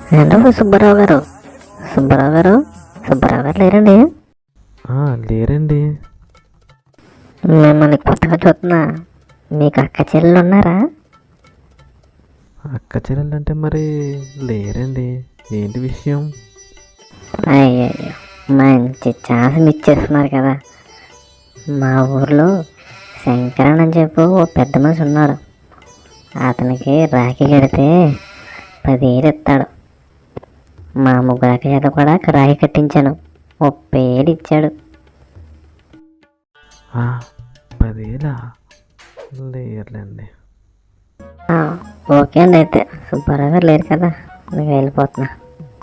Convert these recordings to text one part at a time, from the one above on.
Hello Subbarao గారు, సుబ్బారావు గారు, సుబ్బారావు గారు లేరండి? లేరండి. మిమ్మల్ని కొత్తగా చూస్తున్నా. మీకు అక్క చెల్లెలు ఉన్నారా? అక్క చెల్లెలంటే మరి లేరండి. ఏంటి విషయం? అయ్యో, మంచి ఛాన్స్ మిస్ చేస్తున్నారు కదా. మా ఊర్లో శంకరన్ అని చెప్పి ఓ పెద్ద మనిషి ఉన్నాడు. అతనికి రాఖీ కడితే 10,000 ఇస్తాడు. మా ముగ్గురు అక్క చేత కూడా రాఖీ కట్టించాను. 30,000 ఇచ్చాడు. 10,000 లేరులేండి. ఓకే అండి, అయితే సుబ్బారావు గారు లేరు కదా, నేను వెళ్ళిపోతున్నా.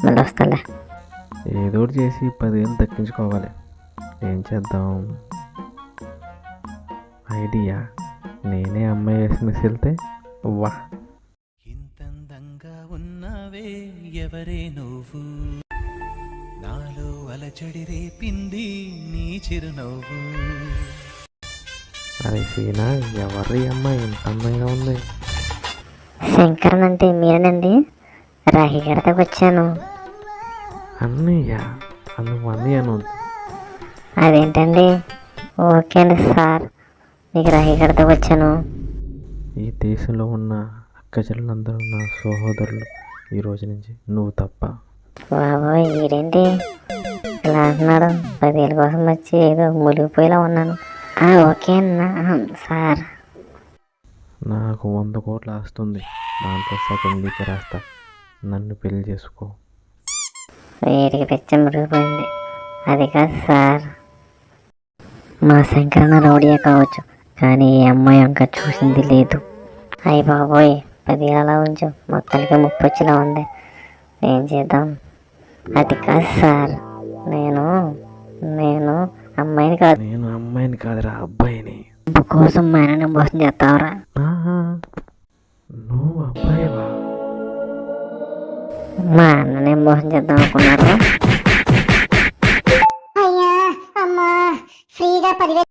మళ్ళీ వస్తాలే. ఏదో ఒకటి చేసి 10,000 దక్కించుకోవాలి. ఏం చేద్దాం? ఐడియా, నేనే అమ్మాయి వేసి మిస్ వెళ్తే వా. ఇంతందంగా ఉన్నావే ఎవరే నువ్వు, నాలో అలచడి రేపింది నీ చిరునవ్వు. అరే సీనా, ఎవరి అమ్మాయి ఇంత అందంగా ఉంది? శంకరన్ అంటే మీరేనండి? రాఖీ కడతకు వచ్చాను. అన్నయ్య నువ్వు అన్నయ్య నువ్వు. అదేంటండి? ఓకే అండి సార్, మీకు రాఖీ కడతకు వచ్చాను. ఈ దేశంలో ఉన్న అక్క చెల్లెలందరూ నా సహోదరులు. ఈ రోజు నుంచి నువ్వు తప్ప. బాబోయ్, ఈడేంటి ఇలా అంటున్నాడు? 10,000 కోసం వచ్చి ఏదో మునిగిపోయేలా ఉన్నాను. ఓకే అన్నా సార్. నాకు 100 కోట్ల ఆస్తుంది. దాంట్లో సగం నీకే రాస్తా. నన్ను పెళ్లి చేసుకో. వీడికి పిచ్చ మురిగిపోయింది. అది కాదు సార్, మా శంకరన్న రౌడీయే కావచ్చు, కానీ ఈ అమ్మాయి ఇంకా చూసింది లేదు. అయ్యి బాబోయ్, 10,000 అలా ఉంచు, మొత్తానికి 30 వచ్చేలా ఉంది. ఏం చేద్దాం? అది కాదు సార్, నేను అమ్మాయిని కాదు. నేను అమ్మాయిని కాదురా, అబ్బాయిని. డబ్బు కోసం మా ఆయన మోసం చేస్తావరా? నువ్వు అబ్బాయివా? మా అన్ననే మోసం చేద్దాం అనుకున్నారు. అయ్యా అమ్మా, ఫ్రీగా 10,000